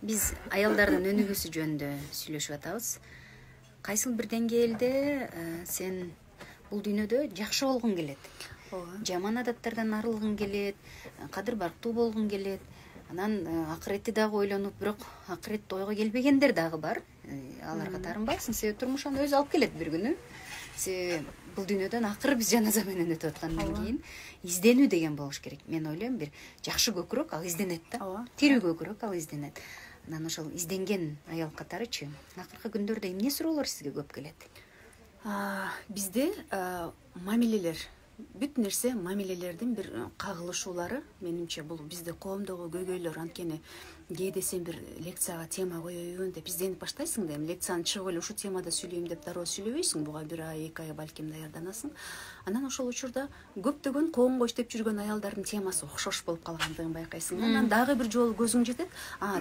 Биз аялдардын өнүгүүсү жөнүндө сүйлөшүп атабыз. Кайсыл бир деңгээлде сен бул дүйнөдө жакшы болгуң келет. Жаман адаттардан арылгың келет, кадыр барктуу болгуң келет. Анан акыретти дагы ойлонуп, бирок акырет ойго келбегендер дагы бар. Аларга таарынбайсың, себеби турмуш аны өзү алып келет бир күнү. Бул дүйнөдөн акыры биз жаназа менен өтүп аткандан кийин изденүү деген болуш керек. Мен ойлойм, бир жакшы көкүрөк ал изденет да. Тирүү көкүрөк ал изденет. Анан ошол изденген аял катарычы акыркы күндөрдө эмне суроолор сизге көп келет? Бизде мамилелер, бүт нерсе мамилелердин бир кагылышуулары, менимче бул бизде коомдогу көйгөйлөр. Анткени кээде сен бир лекцияга тема коеюн деп изденип баштайсың да, эми лекцияны чыгып эле ушул темада сүйлөйм деп дароо сүйлөбөйсүң, буга бир ай, 2 ай балким даярданасың. Анан ошол учурда көптөгөн коомго иштеп жүргөн аялдардын темасы окшош болуп калгандыгын байкайсың. Анан дагы бир жолу көзүң жетет.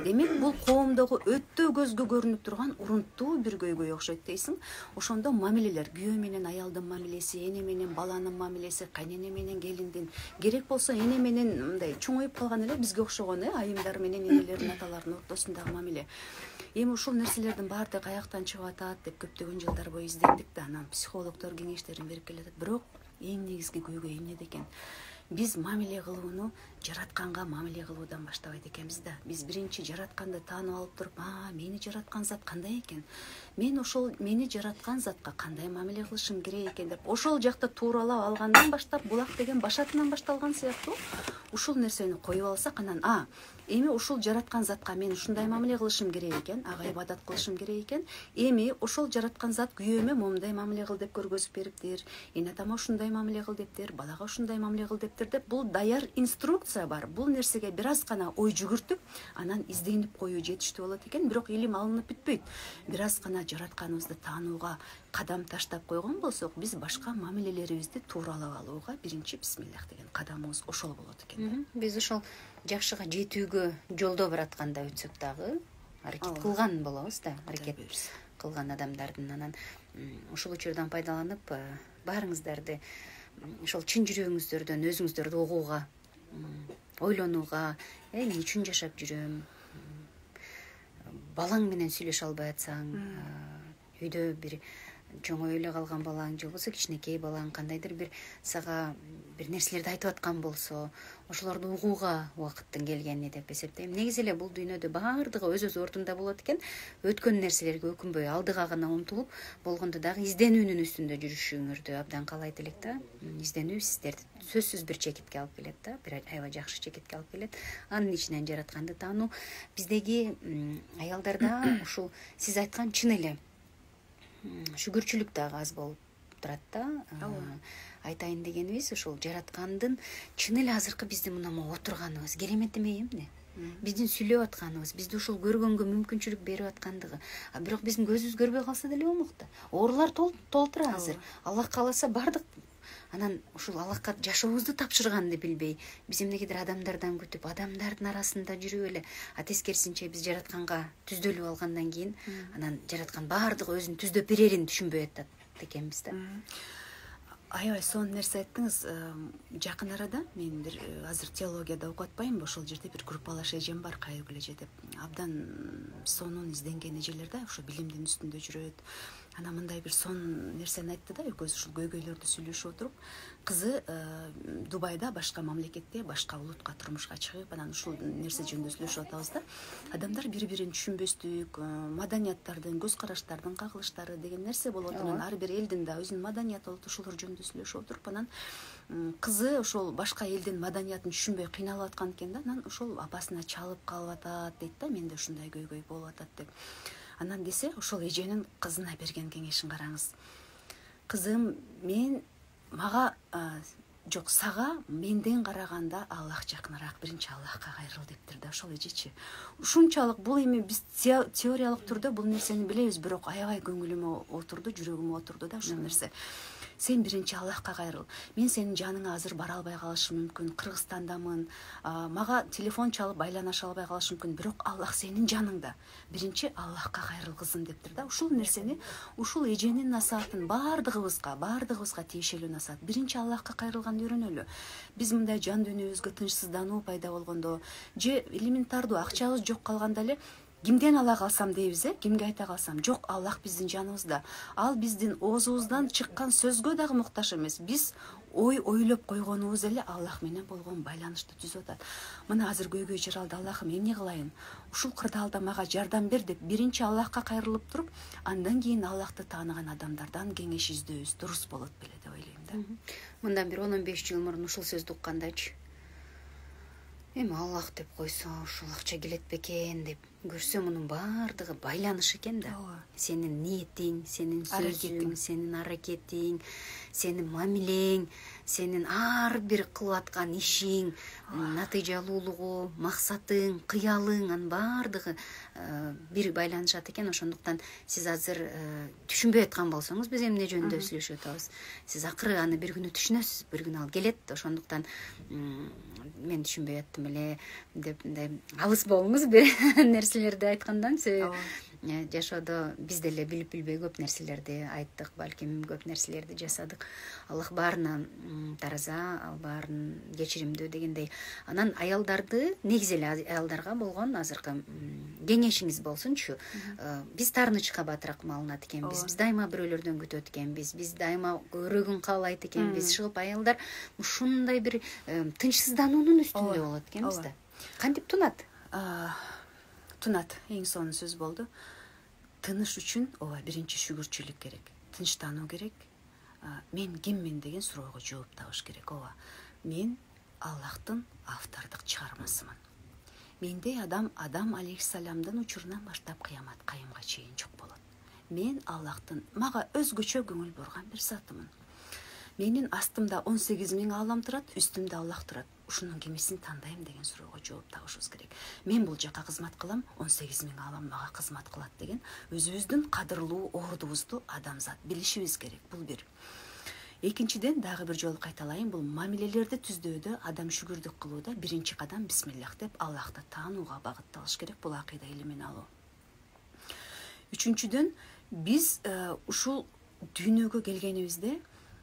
Демек бул коомдогу өтө көзгө көрүнүп турган урунттуу бир көйгөй окшойт дейсиң. Ошондо мамилелер, күйөө менен аялдын мамилеси, эне менен баланын мамилеси, кайнене менен келиндин, керек болсо эне менен мындай чоңоюп калган эле бизге окшогон айымдар менен энелердин, аталардын ортосундагы мамиле. Эми ушул нерселердин баардыгы каяктан чыгып атат деп көптөгөн жылдар бою издендик да, анан психологдор кеңештерин берип келатат. Бирок эң негизги көйгөй эмнеде экен? Биз мамиле кылууну жаратканга мамиле кылуудан баштабайт экенбиз да. Биз биринчи жаратканды таанып алып туруп, мени жараткан зат кандай экен? Мен ошол мени жараткан затка кандай мамиле кылышым керек экен деп ошол жакта тууралап алгандан баштап булак деген башатынан башталган сыяктуу. Ушул нерсени коюп алсак, анан эми ушул жараткан затка мен ушундай мамиле кылышым керек экен, ага ибадат кылышым керек экен. Эми ошол жараткан зат күйөөмө момундай мамиле кыл деп көргөзүп бериптир, эне атама ушундай мамиле кыл дептир, балага ушундай мамиле кыл дептир деп бул даяр инструкция бар. Бул нерсеге бир аз гана ой жүгүртүп, анан изденип коюу жетиштүү болот экен. Бирок илим алынып бүтпөйт. Бир аз гана жаратканыбызды таанууга кадам таштап койгон болсок, биз башка мамилелерибизди тууралап алууга биринчи бисмиллах деген кадамыбыз ошол болот экен. Биз ошол жакшыга жетүүгө жолдо баратканда өтсөк дагы аракет кылган болобуз да, аракет кылган адамдардын. Анан ушул учурдан пайдаланып баарыңыздарды ошол чын жүрөгүңүздөрдөн өзүңүздөрдү угууга, ойлонууга, эмне үчүн жашап жүрөм? Балаң менен сүйлөшө албай атсаң, үйдө бир чоңой эле калган балаң же болбосо кичинекей балаң кандайдыр бир сага бир нерселерди айтып аткан болсо, ошолорду угууга убакыттын келгени деп эсептейм. Негизи эле бул дүйнөдө баардыгы өз ордунда болот экен. Өткөн нерселерге өкүнбөй, алдыга гана умтулуп, болгондо дагы изденүүнүн үстүндө жүрүшүңөрдү абдан каалайт элек да. Изденүү сиздерди сөзсүз бир чекитке алып келет да, бир аябай жакшы чекитке алып келет. Анын ичинен жаратканды таануу. Биздеги аялдарда ушул сиз айткан чын эле шүгүрчүлүк дагы аз болуп турат да. Айтайын дегенибиз ушул жараткандын чын эле азыркы биздин мына отурганыбыз керемет эмей эмне? Биздин сүйлөп атканыбыз, бизди ушул көргөнгө мүмкүнчүлүк берип аткандыгы. Бирок биздин көзүбүз көрбөй калса деле болмок да. Оорулар толтура азыр. Аллах кааласа бардык. Анан ушул Аллахка жашообузду тапшырганды билбей, биз эмнегедир адамдардан күтүп, адамдардын арасында жүрүп эле, тескерисинче биз жаратканга түздөлүп алгандан кийин, анан жараткан баардыгы өзүн түздөп берерин түшүнбөй атат экенбиз да. Аябай сонун нерсе айттыңыз. Жакын арада мен бир азыр теологияда окуп атпаймынбы, ошол жерде бир группалаш эжем бар, Кайгүл эже деп. Абдан сонун изденген эжелер да, ошо билимдин үстүндө жүрөт. Анан мындай бир сонун нерсени айтты да, экөөбүз ушул көйгөйлөрдү сүйлөшүп отуруп, кызы Дубайда, башка мамлекетте, башка улутка турмушка чыгып, анан ушул нерсе жөнүндө сүйлөшүп атабыз да. Адамдар бири-бирин түшүнбөстүк, маданияттардын, көз караштардын кагылыштары деген нерсе болот. Анан ар бир элдин да өзүнүн маданияты болот, ошолор жөнүндө сүйлөшүп отуруп, анан кызы ошол башка элдин маданиятын түшүнбөй кыйналып аткан экен да. Анан ошол апасына чалып калып атат дейт да, менде ушундай көйгөй болуп атат деп. Анан десе, ошол эженин кызына берген кеңешин караңыз. Кызым, мага жок, сага менден караганда Аллах жакыныраак, биринчи Аллахка кайрыл дептир да ошол эжечи. Ушунчалык бул эми биз теориялык түрдө бул нерсени билебиз, бирок аябай көңүлүмө отурду, жүрөгүмө отурду да ушул нерсе. Сен биринчи Аллахка кайрыл. Мен сенин жаныңа азыр бара албай калышым мүмкүн, Кыргызстандамын, мага телефон чалып байланыша албай калышым мүмкүн, бирок Аллах сенин жаныңда. Биринчи Аллахка кайрыл кызым дептир да. Ушул нерсени, ушул эженин насаатын баардыгыбызга тиешелүү насаат. Биринчи Аллахка кайрылганды үйрөнөлү. Биз мындай жан дүйнөбүзгө тынчсыздануу пайда болгондо, же элементардуу акчабыз жок калганда эле кимден ала калсам дейбиз, кимге айта калсам, жок, Аллах биздин жаныбызда. Ал биздин оозубуздан чыккан сөзгө дагы муктаж эмес. Биз ойлоп койгонубуз эле Аллах менен болгон байланышты түзүп атат. Мына азыр көйгөй жаралды, Аллахым эмне кылайын? Ушул кырдаалда мага жардам бер деп биринчи Аллахка кайрылып туруп, андан кийин Аллахты тааныган адамдардан кеңеш издөбүз дурус болот беле деп ойлойм да. Мындан бир 10-15 жыл мурун ушул сөздү уккандачы, эми Аллах деп койсо ушул акча келет бекен деп көрсө, мунун баардыгы байланыш экен да. Сенин ниетиң, сенин сөзүң, сенин аракетиң, сенин мамилең, сенин ар бир кылып аткан ишиң, натыйжалуулугу, максатың, кыялың, анын баардыгы бир байланышат экен. Ошондуктан сиз азыр түшүнбөй аткан болсоңуз, биз эмне жөнүндө сүйлөшүп атабыз, сиз акыры аны бир күнү түшүнөсүз, бир күнү ал келет. Ошондуктан мен түшүнбөй аттым эле деп мындай алыс болуңуз бир нерселерди айткандан. Себеби жашоодо биз деле билип билбей көп нерселерди айттык, балким көп нерселерди жасадык. Аллах баарына тараза, ал баарын кечиримдүү дегендей. Анан аялдарды, негизи эле аялдарга болгон азыркы кеңешиңиз болсунчу. Биз таарынычка батыраак малынат экенбиз, биз дайыма бирөөлөрдөн күтөт экенбиз, биз дайыма көбүрөөгүн каалайт экенбиз. Чыгып аялдар ушундай бир тынчсыздануунун үстүндө болот экенбиз да. Кантип тунат? Тунат, эң сонун сөз болду. Тыныш үчүн ооба биринчи шүгүрчүлүк керек, тынчтануу керек. Мен киммин деген суроого жооп табыш керек. Ооба, мен Аллахтын автордук чыгармасымын. Менде Адам алейхиссаламдын учурунан баштап кыямат кайымга чейин жок болот. Мен Аллахтын мага өзгөчө көңүл бурган бир затымын. Менин астымда 18.000 аалам турат, үстүмдө Аллах турат. Ушунун кимисин тандайм деген суроого жооп табышыбыз керек. Мен бул жака кызмат кылам, 18.000 аалам мага кызмат кылат деген өзүбүздүн кадырлуу ордубузду адамзат билишибиз керек. Бул бир. Экинчиден дагы бир жолу кайталайын, бул мамилелерди түздөөдө, адам шүгүрдүк кылууда биринчи кадам бисмиллах деп Аллахты таанууга багытталыш керек. Бул акыйда илимин алуу. Үчүнчүдөн биз ушул дүйнөгө келгенибизде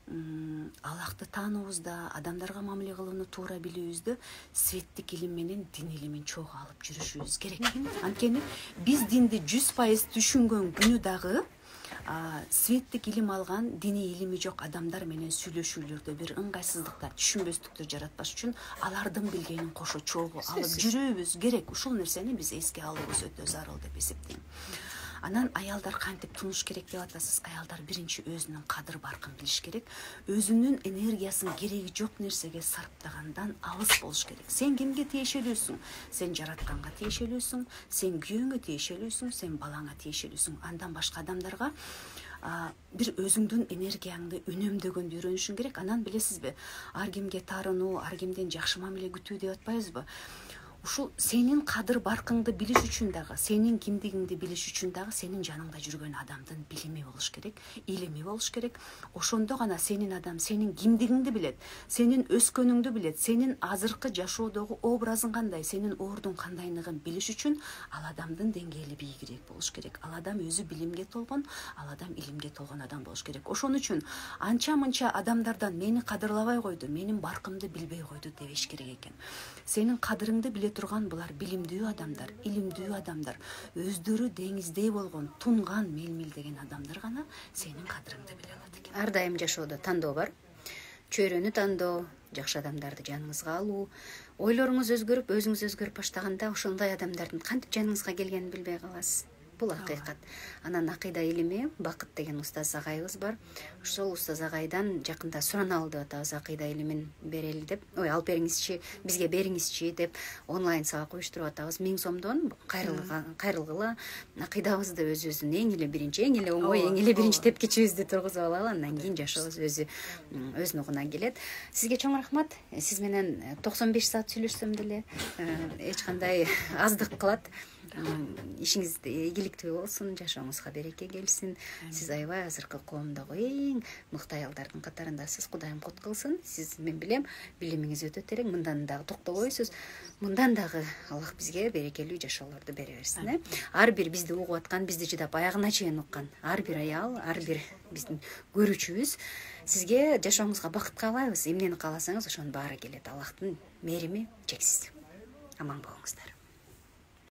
Аллахты таануубузда, адамдарга мамиле кылууну туура билүүбүздө светтик илим менен дин илимин чогуу алып жүрүшүбүз керек. Анткени биз динди 100% түшүнгөн күнү дагы светтик илим алган, диний илими жок адамдар менен сүйлөшүүлөрдө бир ыңгайсыздыктар, түшүнбөстүктөр жаратпаш үчүн алардын билгенин кошо чогуу алып жүрүүбүз керек. Ушул нерсени биз эске алуубуз өтө зарыл деп эсептейм. Анан аялдар кантип тунуш керек деп атасыз. Аялдар биринчи өзүнүн кадыр баркын билиш керек. Өзүнүн энергиясын кереги жок нерсеге сарптагандан алыс болуш керек. Сен кимге тиешелүүсүң? Сен жаратканга тиешелүүсүң, сен күйөөңө тиешелүүсүң, сен балаңа тиешелүүсүң. Андан башка адамдарга бир өзүңдүн энергияңды үнөмдөгөндү үйрөнүшүң керек. Анан билесизби, ар кимге таарынуу, ар кимден жакшы мамиле күтүү деп атпайбызбы? Ушул сенин кадыр баркыңды билиш үчүн дагы, сенин кимдигиңди билиш үчүн дагы сенин жаныңда жүргөн адамдын билими болуш керек, илими болуш керек. Ошондо гана сенин адам сенин кимдигиңди билет, сенин өскөнүңдү билет, сенин азыркы жашоодогу образың кандай, сенин ордуң кандайдыгын билиш үчүн ал адамдын деңгээли бийигирээк болуш керек. Ал адам өзү билимге толгон, ал адам илимге толгон адам болуш керек. Ошон үчүн анча-мынча адамдардан мени кадырлабай койду, менин баркымды билбей койду дебеш керек экен. Сенин кадырыңды биле турган булар билимдүү адамдар, илимдүү адамдар, өздөрү деңиздей болгон, тунган, мелмилдеген адамдар гана сенин кадырыңды биле алат экен. Ар дайым жашоодо тандоо бар. Чөйрөнү тандоо, жакшы адамдарды жаныңызга алуу. Ойлоруңуз өзгөрүп, өзүңүз өзгөрүп баштаганда ошондой адамдардын кантип жаныңызга келгенин билбей каласыз. Бул акыйкат. Анан акыйда илими Бакыт деген устаз агайыбыз бар. Ошол устаз агайдан жакында сураналы деп атабыз, акыйда илимин берели деп. Алып бериңизчи, бизге бериңизчи деп онлайн сабак уюштуруп атабыз. 1000 сомдон кайрылгыла акыйдабызды өзүбүздүн эң эле биринчи, эң эле оңой, эң эле биринчи тепкичибизди тургузуп алалы. Андан кийин жашообуз өз нугуна келет. Сизге чоң рахмат. Сиз менен 95 саат сүйлөшсөм деле эч кандай аздык кылат. Ишиңиз ийгиликтүү болсун, жашооңузга береке келсин. Сиз аябай азыркы коомдогу эң мыкты аялдардын катарындасыз. Кудайым кут кылсын. Сиз, мен билем, билимиңиз өтө терең. Мындан дагы токтобойсуз. Мындан дагы Аллах бизге берекелүү жашоолорду бере берсин. Ар бир бизди угуп аткан, бизди жыдап аягына чейин уккан ар бир аял, ар бир биздин көрүүчүбүз сизге жашооңузга бакыт каалайбыз. Эмнени кааласаңыз ошонун баары келет. Аллахтын мээрими чексиз. Аман болуңуздар.